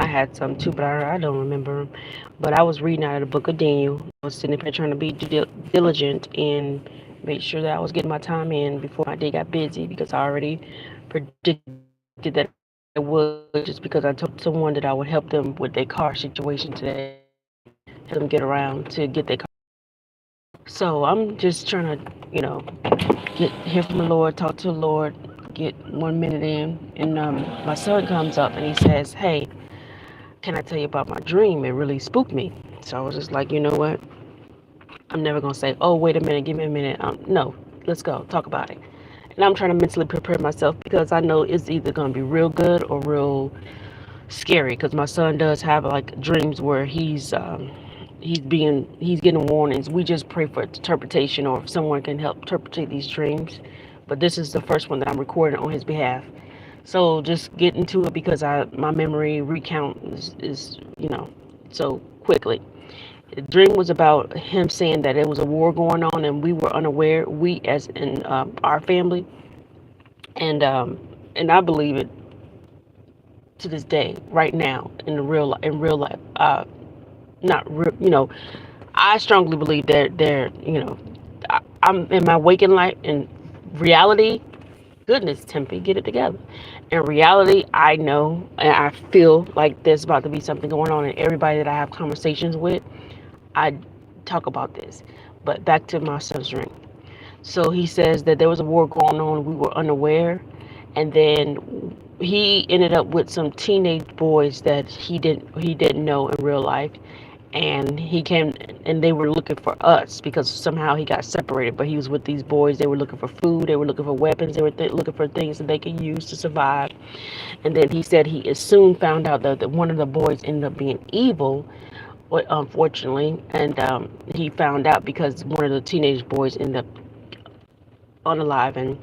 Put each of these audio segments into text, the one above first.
I had some too, but I don't remember 'em. But I was reading out of the book of Daniel. I was sitting up here trying to be diligent and make sure that I was getting my time in before my day got busy because I already predicted that it would just because I told someone that I would help them with their car situation today, help them get around to get their car. So I'm just trying to, get hear from the Lord, talk to the Lord, get 1 minute in, and my son comes up and he says, "Hey, can I tell you about my dream? It really spooked me." So I was just like, you know what? I'm never gonna say, "Oh, wait a minute, give me a minute." No, let's go talk about it. And I'm trying to mentally prepare myself because I know it's either gonna be real good or real scary. Because my son does have like dreams where he's getting warnings. We just pray for interpretation or if someone can help interpret these dreams. But this is the first one that I'm recording on his behalf. So just get into it because I my memory recount is so quickly. The dream was about him saying that there was a war going on and we were unaware. We as in our family and I believe it to this day, right now in real life. Not real, I strongly believe that I'm in my waking life in reality. Goodness, Tempe, get it together. In reality, I know and I feel like there's about to be something going on, and everybody that I have conversations with, I talk about this. But back to my son's dream. So he says that there was a war going on, we were unaware, and then he ended up with some teenage boys that he didn't know in real life, and he came and they were looking for us because somehow he got separated, but he was with these boys. They were looking for food, they were looking for weapons, they were looking for things that they could use to survive. And then he said he soon found out that one of the boys ended up being evil, unfortunately, and he found out because one of the teenage boys ended up unalive,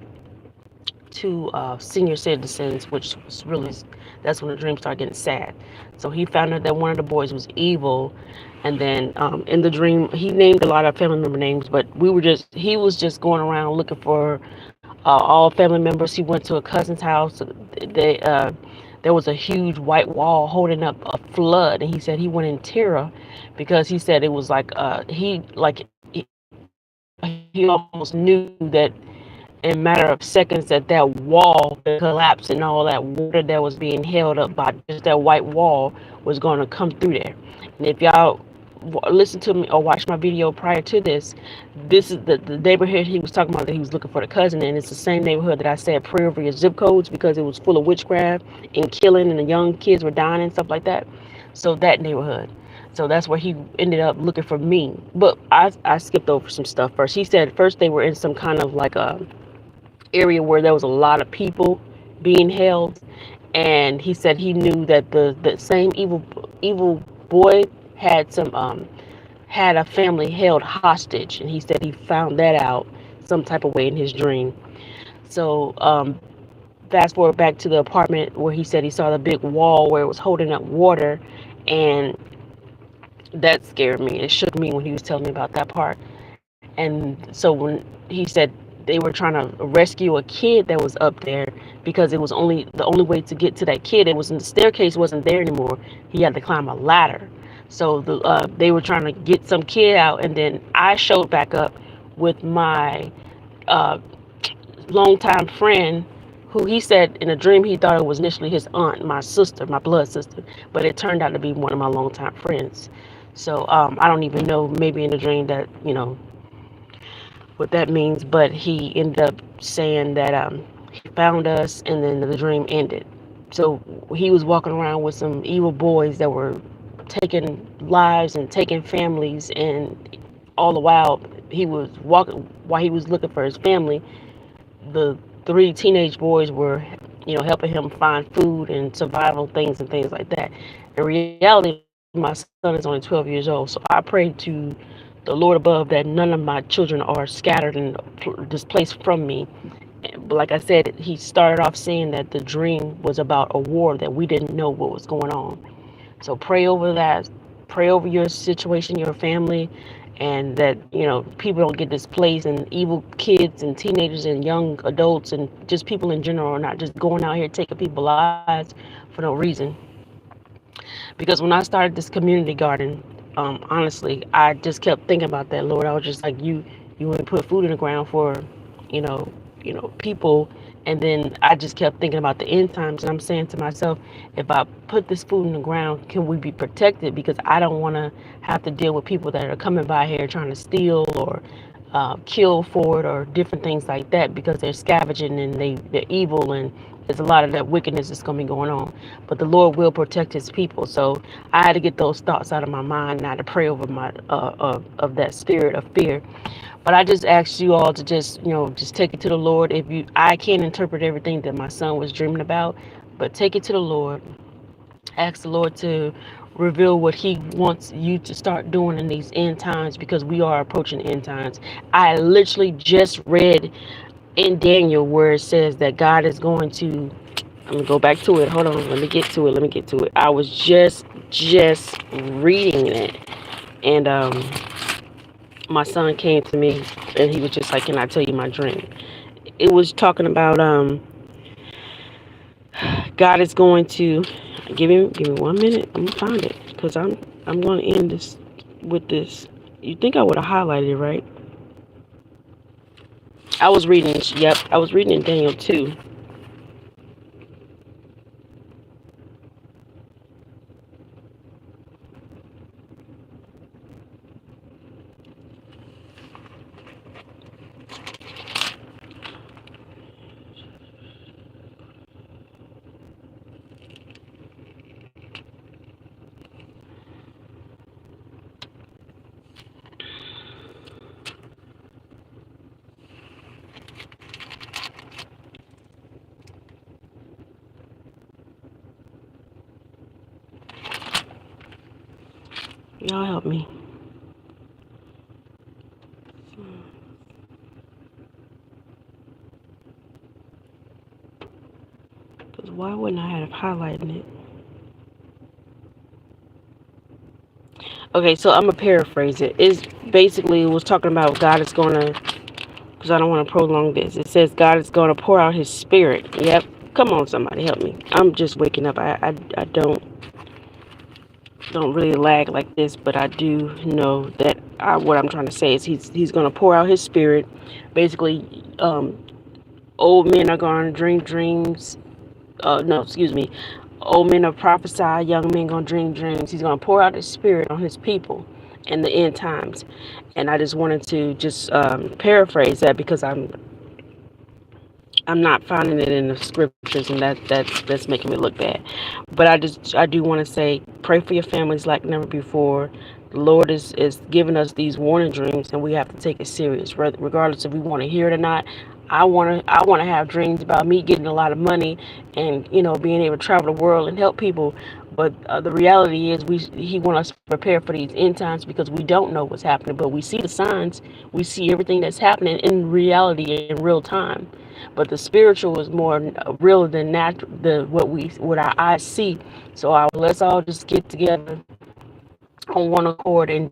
two senior citizens, which was really, that's when the dream started getting sad. So he found out that one of the boys was evil, and then in the dream he named a lot of family member names, but he was just going around looking for all family members. He went to a cousin's house. There was a huge white wall holding up a flood, and he said he went in terror because he said it was like he almost knew that in a matter of seconds that wall could collapse and all that water that was being held up by just that white wall was going to come through there. And if y'all listen to me or watch my video prior to this, this is the neighborhood he was talking about that he was looking for the cousin, and it's the same neighborhood that I said pray over your zip codes because it was full of witchcraft and killing and the young kids were dying and stuff like that. So that neighborhood. So that's where he ended up looking for me. But I skipped over some stuff first. He said first they were in some kind of like a area where there was a lot of people being held, and he said he knew that the same evil boy had some had a family held hostage, and he said he found that out some type of way in his dream. So fast forward back to the apartment where he said he saw the big wall where it was holding up water, and that scared me. It shook me when he was telling me about that part. And so when he said they were trying to rescue a kid that was up there because it was only the only way to get to that kid. It wasn't, the staircase wasn't there anymore. He had to climb a ladder. So they were trying to get some kid out, and then I showed back up with my uh, longtime friend, who he said in a dream he thought it was initially his aunt, my sister, my blood sister, but it turned out to be one of my longtime friends. So I don't even know, maybe in the dream that what that means, but he ended up saying that he found us and then the dream ended. So he was walking around with some evil boys that were taking lives and taking families, and all the while he was walking, while he was looking for his family, the three teenage boys were helping him find food and survival things and things like that. In reality, my son is only 12 years old, so I pray to the Lord above that none of my children are scattered and displaced from me. But like I said, he started off saying that the dream was about a war that we didn't know what was going on. So pray over that. Pray over your situation, your family, and that people don't get displaced, and evil kids and teenagers and young adults and just people in general are not just going out here taking people's lives for no reason. Because when I started this community garden, honestly, I just kept thinking about that, Lord. I was just like, you want to put food in the ground for, you know, people, and then I just kept thinking about the end times, and I'm saying to myself, if I put this food in the ground, can we be protected? Because I don't want to have to deal with people that are coming by here trying to steal or kill for it or different things like that, because they're scavenging and they're evil, and there's a lot of that wickedness that's going to be going on. But the Lord will protect his people. So I had to get those thoughts out of my mind, and I had to pray over my of that spirit of fear. But I just asked you all to just, just take it to the Lord. If you, I can't interpret everything that my son was dreaming about, but take it to the Lord. Ask the Lord to reveal what he wants you to start doing in these end times, because we are approaching end times. I literally just read in Daniel where it says that God is going to, I'm gonna go back to it. Hold on, let me get to it. I was just reading it, and my son came to me and he was just like, "Can I tell you my dream?" It was talking about God is going to give me 1 minute. I'm gonna find it, because I'm going to end this with this. You think I would have highlighted it, right? I was reading. Yep, I was reading in Daniel 2. Y'all help me. Because why wouldn't I have highlighted it? Okay, so I'm gonna paraphrase it. It's basically, it was talking about God is gonna, because I don't want to prolong this. It says God is gonna pour out His Spirit. Yep. Come on, somebody help me. I'm just waking up. I don't really lag like this, but I do know that what I'm trying to say is he's gonna pour out His Spirit. Basically, old men are gonna dream dreams. No, excuse me. Old men are prophesy, young men gonna dream dreams. He's gonna pour out His Spirit on His people in the end times. And I just wanted to just paraphrase that, because I'm not finding it in the scriptures, and that's making me look bad. But I do want to say, pray for your families like never before. The Lord is giving us these warning dreams, and we have to take it serious, regardless if we want to hear it or not. I want to have dreams about me getting a lot of money, and being able to travel the world and help people. But the reality is, He wants us to prepare for these end times, because we don't know what's happening, but we see the signs, we see everything that's happening in reality in real time. But the spiritual is more real than natural, what our eyes see. So let's all just get together on one accord and